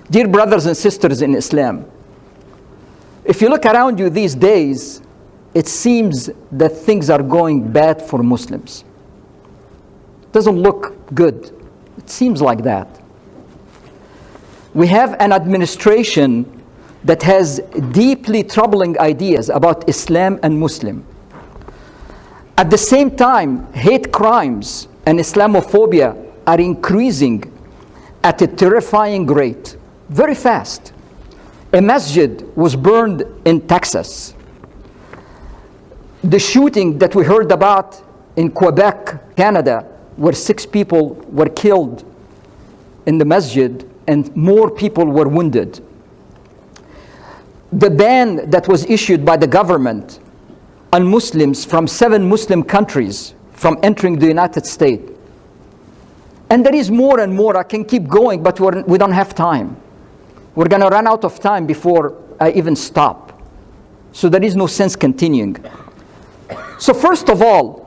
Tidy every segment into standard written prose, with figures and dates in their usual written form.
Dear brothers and sisters in Islam, if you look around you these days, it seems that things are going bad for Muslims. It doesn't look good. It seems like that. We have an administration that has deeply troubling ideas about Islam and Muslim. At the same time, hate crimes and Islamophobia are increasing at a terrifying rate, very fast. A masjid was burned in Texas. The shooting that we heard about in Quebec, Canada, where 6 people were killed in the masjid and more people were wounded. The ban that was issued by the government on Muslims from 7 Muslim countries from entering the United States. And there is more and more. I can keep going, but we don't have time. We're going to run out of time before I even stop. So there is no sense continuing. So first of all,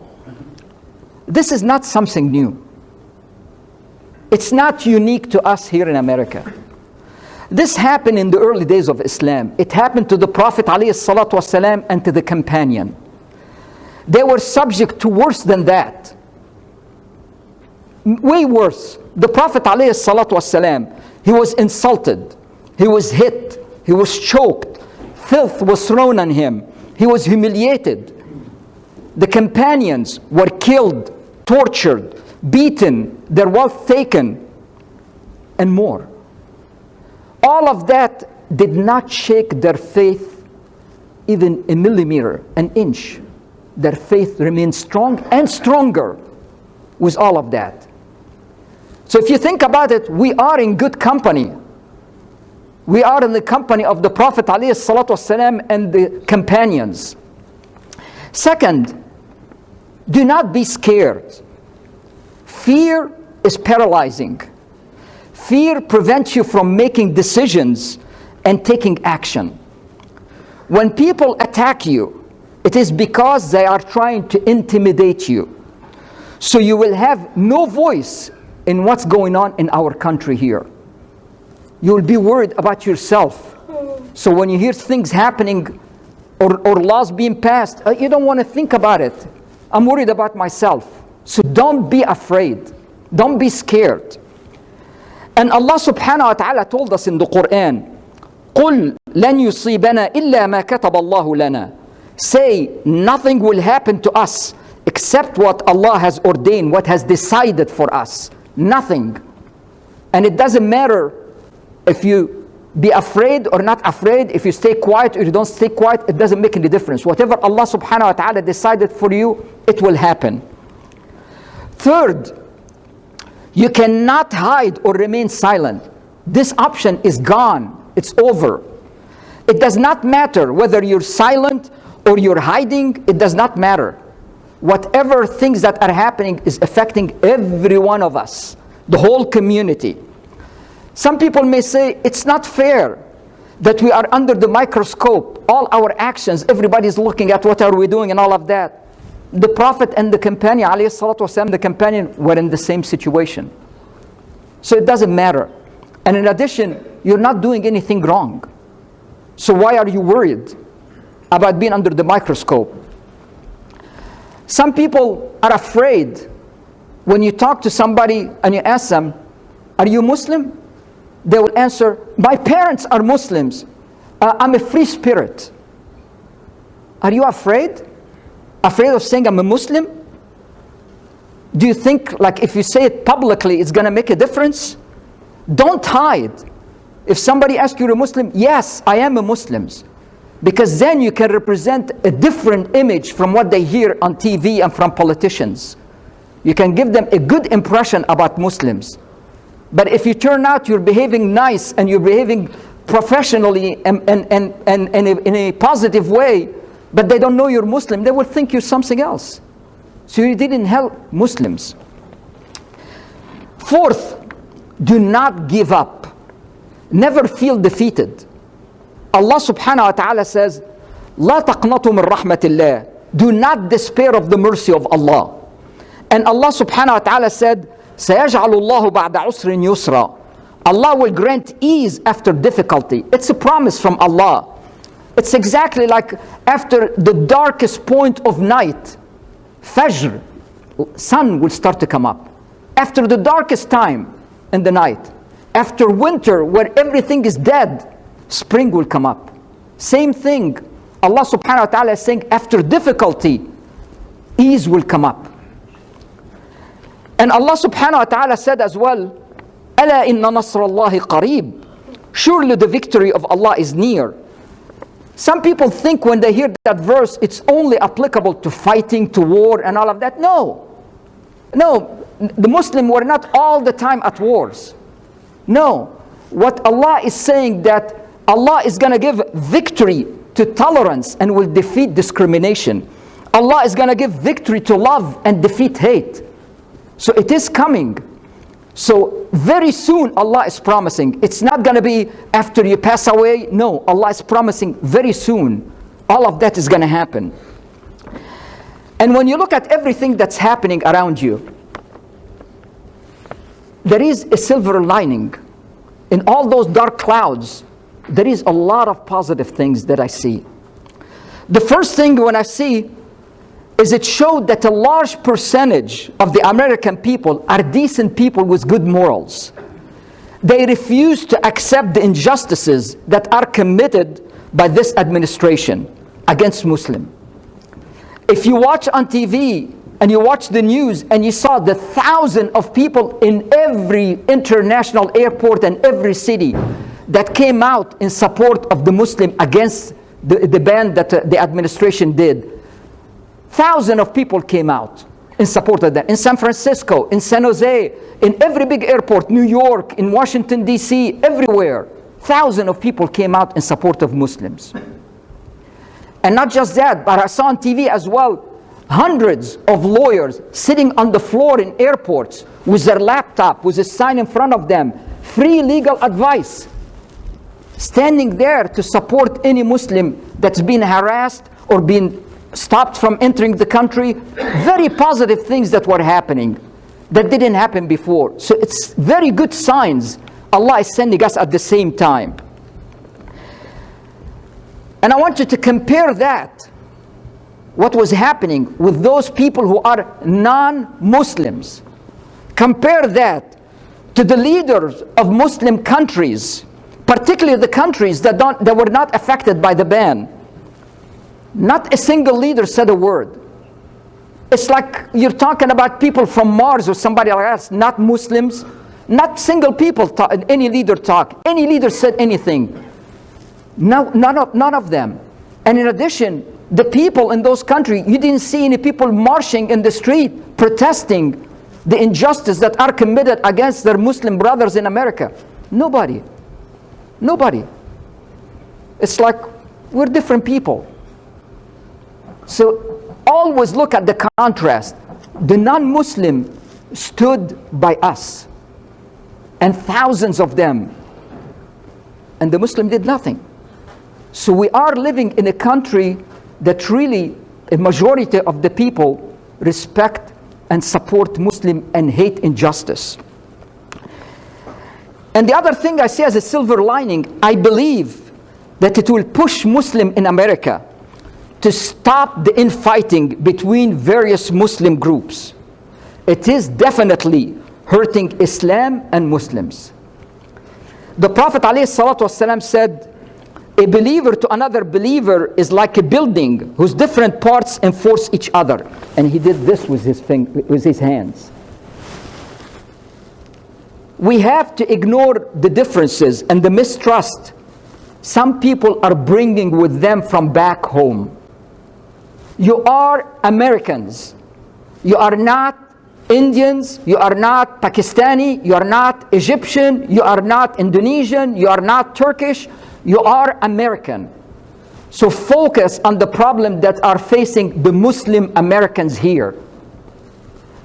this is not something new. It's not unique to us here in America. This happened in the early days of Islam. It happened to the Prophet ﷺ and to the companion. They were subject to worse than that. Way worse. The Prophet ﷺ, he was insulted. He was hit. He was choked. Filth was thrown on him. He was humiliated. The companions were killed, tortured, beaten, their wealth taken, and more. All of that did not shake their faith even a millimeter, an inch. Their faith remained strong and stronger with all of that. So if you think about it, we are in good company. We are in the company of the Prophet ﷺ and the companions. Second, do not be scared. Fear is paralyzing. Fear prevents you from making decisions and taking action. When people attack you, it is because they are trying to intimidate you. So you will have no voice in what's going on in our country here. You will be worried about yourself. So when you hear things happening or laws being passed, you don't want to think about it. I'm worried about myself. So don't be afraid. Don't be scared. And Allah subhanahu wa ta'ala told us in the Quran, قُلْ لَنْ يُصِيبَنَا إِلَّا مَا كَتَبَ اللَّهُ لَنَا. Say, nothing will happen to us except what Allah has ordained, what has decided for us. Nothing. And it doesn't matter if you be afraid or not afraid, if you stay quiet or you don't stay quiet, it doesn't make any difference. Whatever Allah subhanahu wa ta'ala decided for you, it will happen. Third, you cannot hide or remain silent. This option is gone. It's over. It does not matter whether you're silent or you're hiding. It does not matter. Whatever things that are happening is affecting every one of us, the whole community. Some people may say it's not fair that we are under the microscope. All our actions, everybody's looking at what are we doing and all of that. The Prophet and the companion, ﷺ, the companion, were in the same situation. So it doesn't matter. And in addition, you're not doing anything wrong. So why are you worried about being under the microscope? Some people are afraid when you talk to somebody and you ask them, are you Muslim? They will answer, my parents are Muslims. I'm a free spirit. Are you afraid? Afraid of saying I'm a Muslim? Do you think like if you say it publicly it's going to make a difference? Don't hide. If somebody asks you, you're a Muslim, yes, I am a Muslim. Because then you can represent a different image from what they hear on TV and from politicians. You can give them a good impression about Muslims. But if you turn out you're behaving nice and you're behaving professionally and in a positive way, but they don't know you're Muslim, they will think you're something else. So you didn't help Muslims. Fourth, do not give up. Never feel defeated. Allah subhanahu wa ta'ala says, لا تقنطوا من رحمة الله. Do not despair of the mercy of Allah. And Allah subhanahu wa ta'ala said, سيجعل الله بعد عسر يسرا. Allah will grant ease after difficulty. It's a promise from Allah. It's exactly like after the darkest point of night, Fajr, sun will start to come up. After the darkest time in the night, after winter where everything is dead, spring will come up. Same thing. Allah subhanahu wa ta'ala is saying after difficulty, ease will come up. And Allah subhanahu wa ta'ala said as well, أَلَا إِنَّ نَصْرَ اللَّهِ قَرِيبٌ. Surely the victory of Allah is near. Some people think when they hear that verse, it's only applicable to fighting, to war and all of that. No. No, the Muslims were not all the time at wars. No. What Allah is saying that Allah is going to give victory to tolerance and will defeat discrimination. Allah is going to give victory to love and defeat hate. So it is coming. So very soon Allah is promising. It's not going to be after you pass away. No, Allah is promising very soon. All of that is going to happen. And when you look at everything that's happening around you, there is a silver lining. In all those dark clouds, there is a lot of positive things that I see. The first thing when I see is it showed that a large percentage of the American people are decent people with good morals. They refuse to accept the injustices that are committed by this administration against Muslims. If you watch on TV and you watch the news and you saw the thousands of people in every international airport and every city that came out in support of the Muslim against the ban that the administration did. Thousands of people came out in support of that. In San Francisco, in San Jose, in every big airport, New York, in Washington, D.C., everywhere. Thousands of people came out in support of Muslims. And not just that, but I saw on TV as well, hundreds of lawyers sitting on the floor in airports with their laptop, with a sign in front of them, free legal advice, standing there to support any Muslim that's been harassed or been stopped from entering the country. Very positive things that were happening that didn't happen before. So it's very good signs Allah is sending us at the same time. And I want you to compare that, what was happening with those people who are non-Muslims. Compare that to the leaders of Muslim countries, particularly the countries that were not affected by the ban. Not a single leader said a word. It's like you're talking about people from Mars or somebody else, not Muslims. Not single people talk, any leader talk. Any leader said anything. No, none of them. And in addition, the people in those countries, you didn't see any people marching in the street protesting the injustice that are committed against their Muslim brothers in America. Nobody. Nobody. It's like we're different people. So always look at the contrast. The non-Muslim stood by us, and thousands of them, and the Muslim did nothing. So we are living in a country that really a majority of the people respect and support Muslim and hate injustice. And the other thing I see as a silver lining, I believe that it will push Muslim in America to stop the infighting between various Muslim groups. It is definitely hurting Islam and Muslims. The Prophet ﷺ said, a believer to another believer is like a building whose different parts enforce each other. And he did this with his hands. We have to ignore the differences and the mistrust some people are bringing with them from back home. You are Americans. You are not Indians. You are not Pakistani. You are not Egyptian. You are not Indonesian. You are not Turkish. You are American. So focus on the problem that are facing the Muslim Americans here.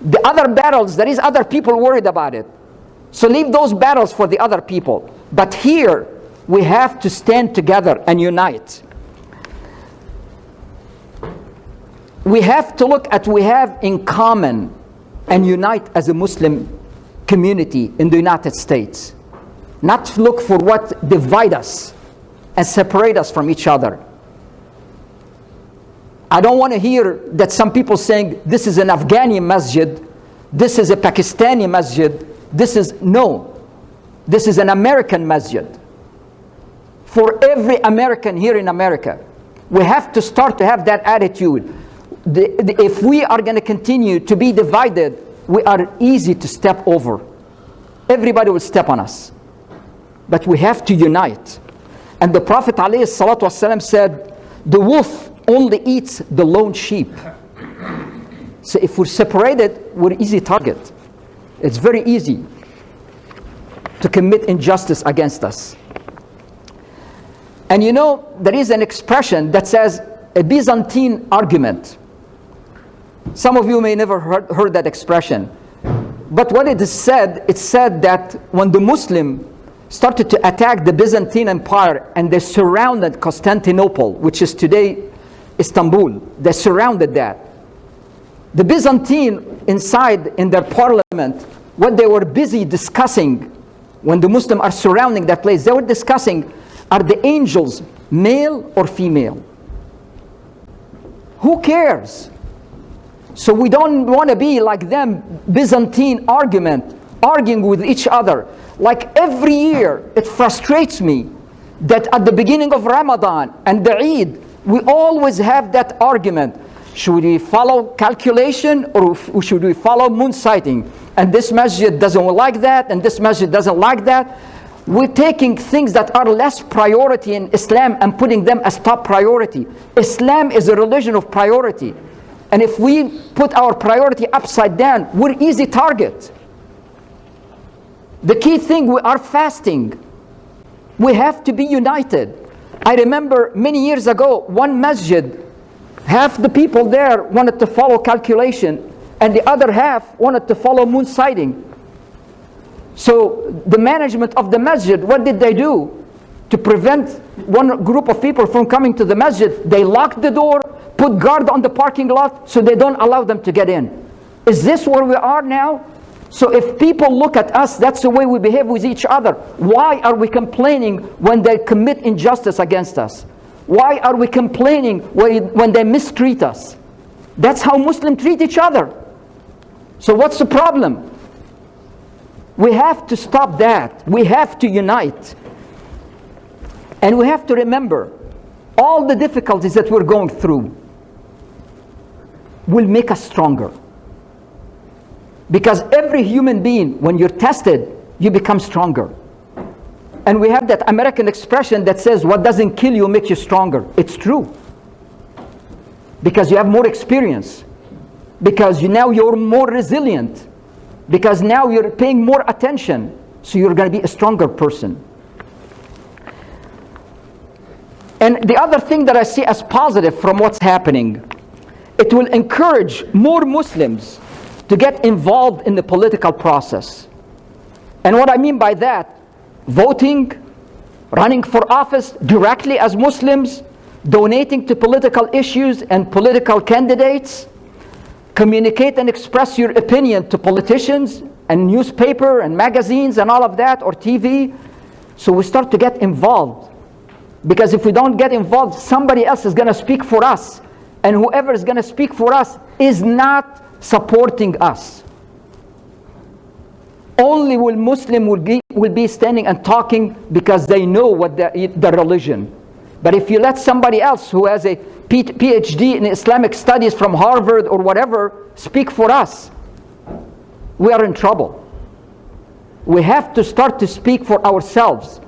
The other battles, there is other people worried about it. So leave those battles for the other people. But here, we have to stand together and unite. We have to look at what we have in common and unite as a Muslim community in the United States. not look for what divide us and separate us from each other. I don't want to hear that some people saying this is an Afghani masjid, this is a Pakistani masjid, this is an American masjid. For every American here in America, we have to start to have that attitude. If we are going to continue to be divided, we are easy to step over. Everybody will step on us. But we have to unite. And the Prophet ﷺ said, the wolf only eats the lone sheep. So if we're separated, we're an easy target. It's very easy to commit injustice against us. And you know, there is an expression that says a Byzantine argument. Some of you may never heard that expression. But what it is said, it's said that when the Muslim started to attack the Byzantine Empire and they surrounded Constantinople, which is today Istanbul, they surrounded that. The Byzantine inside in their parliament, what they were busy discussing when the Muslims are surrounding that place, they were discussing, are the angels male or female? Who cares? So we don't want to be like them, Byzantine arguing with each other. Like every year, it frustrates me that at the beginning of Ramadan and the Eid, we always have that argument. Should we follow calculation or should we follow moon sighting? And this masjid doesn't like that, and this masjid doesn't like that. We're taking things that are less priority in Islam and putting them as top priority. Islam is a religion of priority. And if we put our priority upside down, we're easy target. The key thing, we are fasting. We have to be united. I remember many years ago, one masjid, half the people there wanted to follow calculation, and the other half wanted to follow moon sighting. So the management of the masjid, what did they do? To prevent one group of people from coming to the masjid, they locked the door, put guard on the parking lot, so they don't allow them to get in. Is this where we are now? So if people look at us, that's the way we behave with each other. Why are we complaining when they commit injustice against us? Why are we complaining when they mistreat us? That's how Muslims treat each other. So what's the problem? We have to stop that. We have to unite. And we have to remember, all the difficulties that we're going through will make us stronger. Because every human being, when you're tested, you become stronger. And we have that American expression that says, what doesn't kill you makes you stronger. It's true. Because you have more experience. Because now you're more resilient. Because now you're paying more attention. So you're going to be a stronger person. And the other thing that I see as positive from what's happening, it will encourage more Muslims to get involved in the political process. And what I mean by that, voting, running for office directly as Muslims, donating to political issues and political candidates, communicate and express your opinion to politicians and newspaper and magazines and all of that, or TV. So we start to get involved. Because if we don't get involved, somebody else is going to speak for us. And whoever is going to speak for us is not supporting us. Only will Muslim will be standing and talking because they know what the religion. But if you let somebody else who has a PhD in Islamic studies from Harvard or whatever speak for us, we are in trouble. We have to start to speak for ourselves.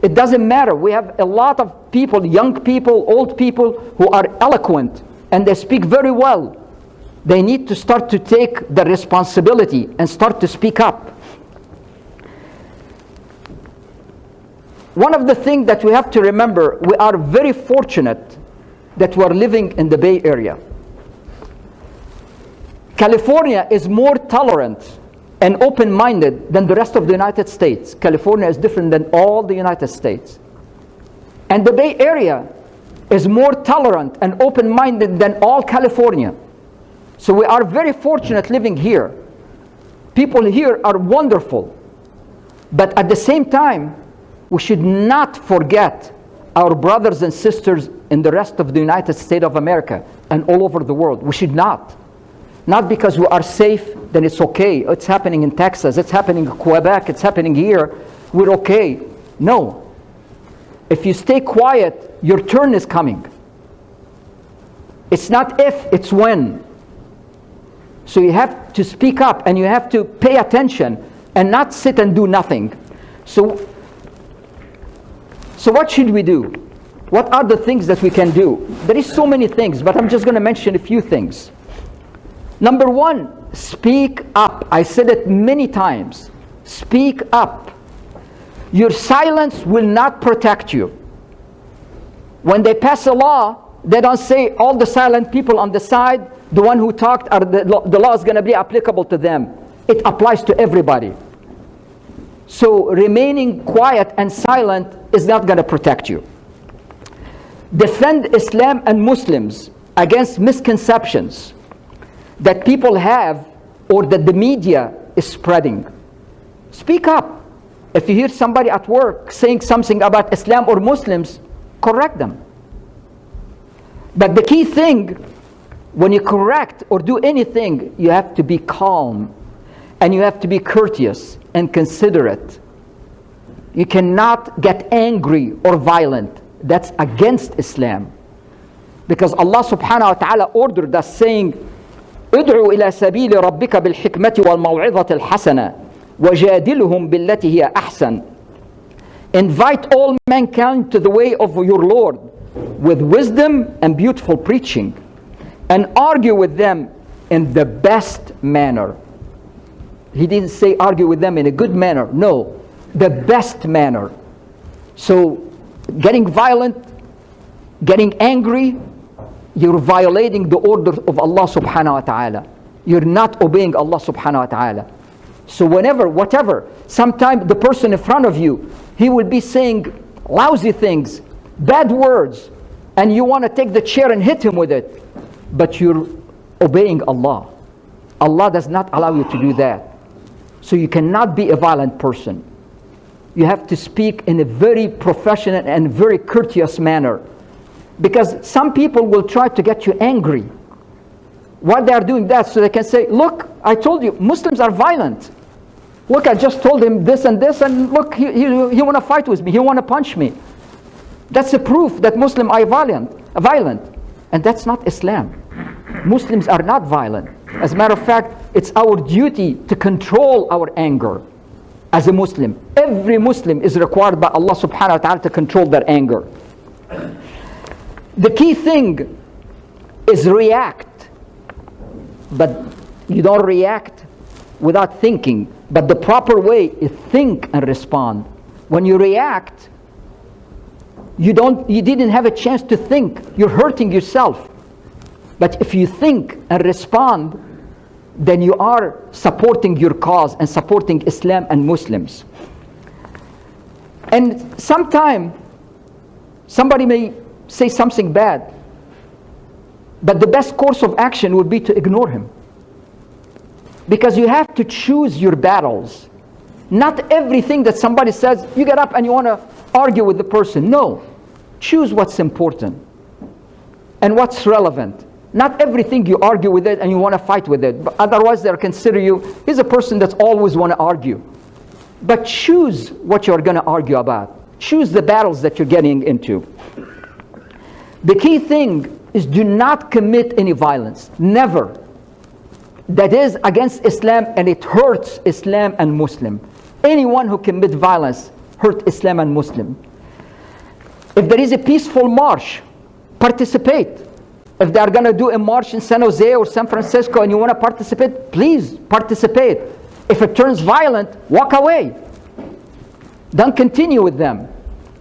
It doesn't matter. We have a lot of people, young people, old people, who are eloquent and they speak very well. They need to start to take the responsibility and start to speak up. One of the things that we have to remember, we are very fortunate that we are living in the Bay Area. California is more tolerant and open-minded than the rest of the United States. California is different than all the United States. And the Bay Area is more tolerant and open-minded than all California. So we are very fortunate living here. People here are wonderful. But at the same time, we should not forget our brothers and sisters in the rest of the United States of America and all over the world. We should not. Not because we are safe, then it's okay. It's happening in Texas, it's happening in Quebec, it's happening here. We're okay. No. If you stay quiet, your turn is coming. It's not if, it's when. So you have to speak up and you have to pay attention and not sit and do nothing. So what should we do? What are the things that we can do? There is so many things, but I'm just going to mention a few things. Number one, speak up. I said it many times. Speak up. Your silence will not protect you. When they pass a law, they don't say all the silent people on the side, the one who talked, the law is going to be applicable to them. It applies to everybody. So remaining quiet and silent is not going to protect you. Defend Islam and Muslims against misconceptions that people have or that the media is spreading. Speak up. If you hear somebody at work saying something about Islam or Muslims, correct them. But the key thing, when you correct or do anything, you have to be calm and you have to be courteous and considerate. You cannot get angry or violent. That's against Islam. Because Allah subhanahu wa ta'ala ordered us saying, ادعوا إلى سبيل ربك بالحكمة والموعظة الحسنة وجادلهم بالتي هي أحسن. Invite all mankind to the way of your Lord with wisdom and beautiful preaching, and argue with them in the best manner. He didn't say argue with them in a good manner. No, the best manner. So getting violent, getting angry, you're violating the order of Allah subhanahu wa ta'ala. You're not obeying Allah subhanahu wa ta'ala. So whatever, sometimes the person in front of you, he will be saying lousy things, bad words, and you want to take the chair and hit him with it. But you're obeying Allah. Allah does not allow you to do that. So you cannot be a violent person. You have to speak in a very professional and very courteous manner. Because some people will try to get you angry. Why they are doing that? So they can say, look, I told you, Muslims are violent. Look, I just told him this, and look, he want to fight with me, he want to punch me. That's a proof that Muslims are violent. And that's not Islam. Muslims are not violent. As a matter of fact, it's our duty to control our anger as a Muslim. Every Muslim is required by Allah subhanahu wa ta'ala to control their anger. The key thing is react. But you don't react without thinking. But the proper way is think and respond. When you react, you didn't have a chance to think. You're hurting yourself. But if you think and respond, then you are supporting your cause and supporting Islam and Muslims. And sometimes somebody may say something bad, but the best course of action would be to ignore him. Because you have to choose your battles. Not everything that somebody says, you get up and you want to argue with the person. No. Choose what's important and what's relevant. Not everything you argue with it and you want to fight with it. But otherwise they'll consider you, he's a person that's always want to argue. But choose what you're going to argue about. Choose the battles that you're getting into. The key thing is do not commit any violence. Never. That is against Islam and it hurts Islam and Muslim. Anyone who commits violence hurt Islam and Muslim. If there is a peaceful march, participate. If they are going to do a march in San Jose or San Francisco and you want to participate, please participate. If it turns violent, walk away. Don't continue with them.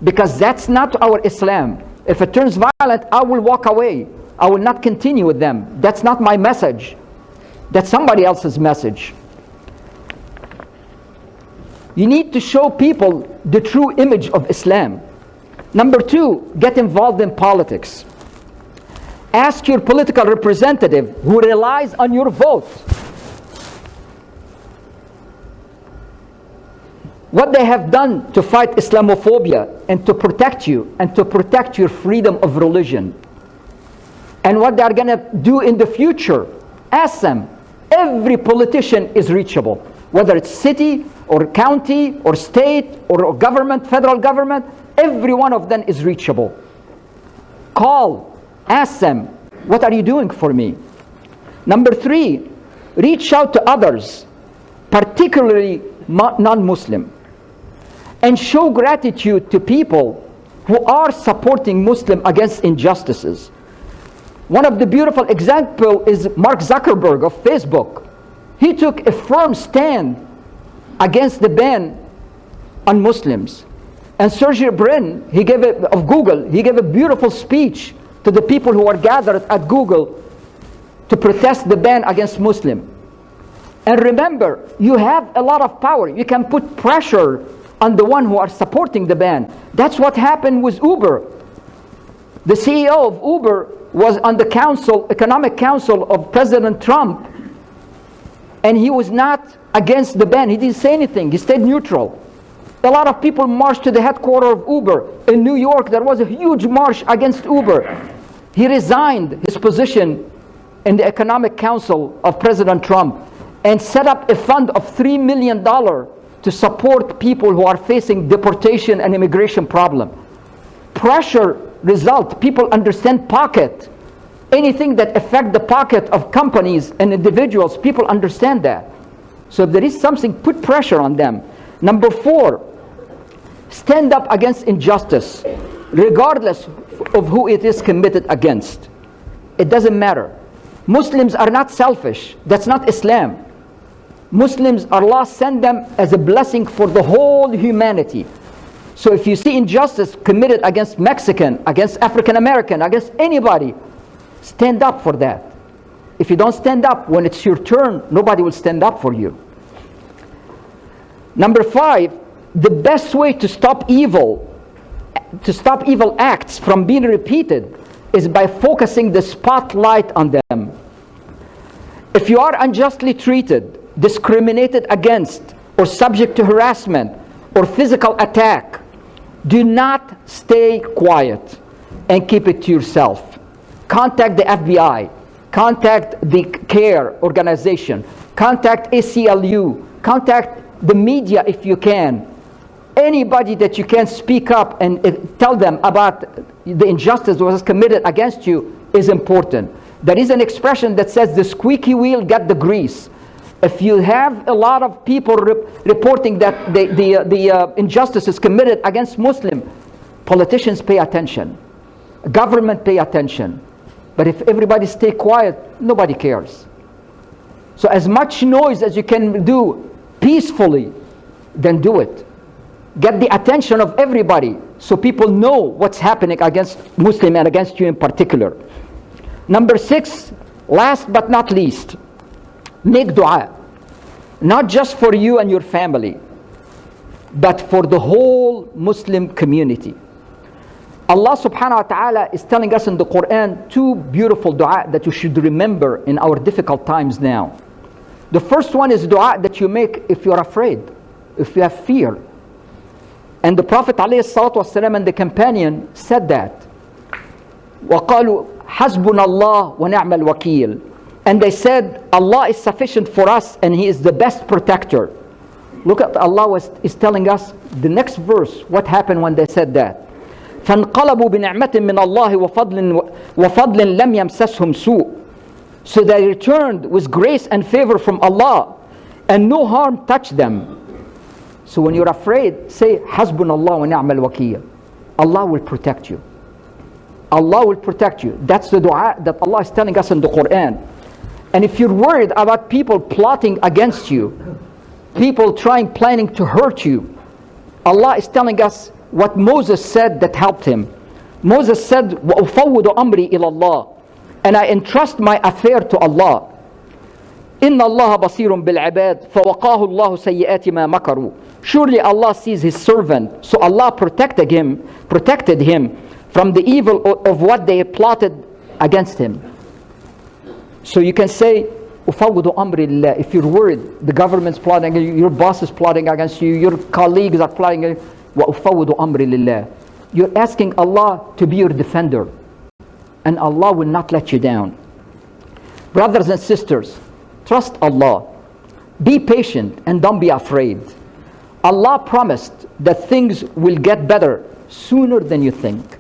Because that's not our Islam. If it turns violent, I will walk away. I will not continue with them. That's not my message. That's somebody else's message. You need to show people the true image of Islam. Number two, get involved in politics. Ask your political representative who relies on your vote. what they have done to fight Islamophobia and to protect you and to protect your freedom of religion, and what they are going to do in the future. Ask them. Every politician is reachable, whether it's city or county or state or government, federal government. Every one of them is reachable. Call, ask them, what are you doing for me? Number 3, reach out to others, particularly non-Muslim, and show gratitude to people who are supporting Muslim against injustices. One of the beautiful examples is Mark Zuckerberg of Facebook. He took a firm stand against the ban on Muslims. And Sergey Brin, of Google, he gave a beautiful speech to the people who are gathered at Google to protest the ban against Muslim. And remember, you have a lot of power. You can put pressure on the one who are supporting the ban. That's what happened with Uber. The CEO of Uber was on the economic council of President Trump, and he was not against the ban. He didn't say anything. He stayed neutral. A lot of people marched to the headquarters of Uber. In New York, there was a huge march against Uber. He resigned his position in the economic council of President Trump and set up a fund of $3 million to support people who are facing deportation and immigration problem. Pressure result. People understand pocket. Anything that affects the pocket of companies and individuals, people understand that. So if there is something, put pressure on them. Number 4, stand up against injustice, regardless of who it is committed against. It doesn't matter. Muslims are not selfish. That's not Islam. Muslims, Allah sent them as a blessing for the whole humanity. So if you see injustice committed against Mexican, against African American, against anybody, stand up for that. If you don't stand up, when it's your turn, nobody will stand up for you. Number 5, the best way to stop evil acts from being repeated is by focusing the spotlight on them. If you are unjustly treated, discriminated against, or subject to harassment or physical attack, do not stay quiet and keep it to yourself. Contact the FBI, contact the CARE organization, contact ACLU, contact the media if you can. Anybody that you can speak up and tell them about the injustice that was committed against you is important. There is an expression that says the squeaky wheel got the grease. If you have a lot of people reporting that the injustice is committed against Muslim, politicians pay attention, government pay attention. But if everybody stay quiet, nobody cares. So as much noise as you can do peacefully, then do it. Get the attention of everybody so people know what's happening against Muslim and against you in particular. Number 6, last but not least, make dua. Not just for you and your family, but for the whole Muslim community. Allah subhanahu wa ta'ala is telling us in the Quran 2 beautiful dua that you should remember in our difficult times now. The first one is dua that you make if you're afraid, if you have fear. And the Prophet ﷺ and the companion said that. وَقَالُوا حَسْبُنَا اللَّهُ وَنِعْمَ الْوَكِيلُ. And they said, Allah is sufficient for us and He is the best protector. Look at Allah is telling us the next verse, what happened when they said that. فَانْقَلَبُوا بِنِعْمَةٍ مِّنَ اللَّهِ وَفَضْلٍ لَمْ يَمْسَسْهُمْ سُوءٌ. So they returned with grace and favor from Allah, and no harm touched them. So when you're afraid, say, Hasbunallah wa ni'mal wakeel. Allah will protect you. Allah will protect you. That's the dua that Allah is telling us in the Quran. And if you're worried about people plotting against you, people planning to hurt you, Allah is telling us what Moses said that helped him. Moses said, وَأُفَوِّضُ أَمْرِي إِلَى اللَّهِ. And I entrust my affair to Allah. إِنَّ اللَّهَ بَصِيرٌ بِالْعِبَادِ فَوَقَاهُ اللَّهُ سَيِّئَاتِ مَا مَكَرُوا. Surely Allah sees His servant. So Allah protected him from the evil of what they plotted against him. So you can say, أفوض أمري لله. If you're worried, the government's plotting against you, your boss is plotting against you, your colleagues are plotting against you, وأفوض أمري لله. You're asking Allah to be your defender, and Allah will not let you down. Brothers and sisters, trust Allah. Be patient and don't be afraid. Allah promised that things will get better sooner than you think.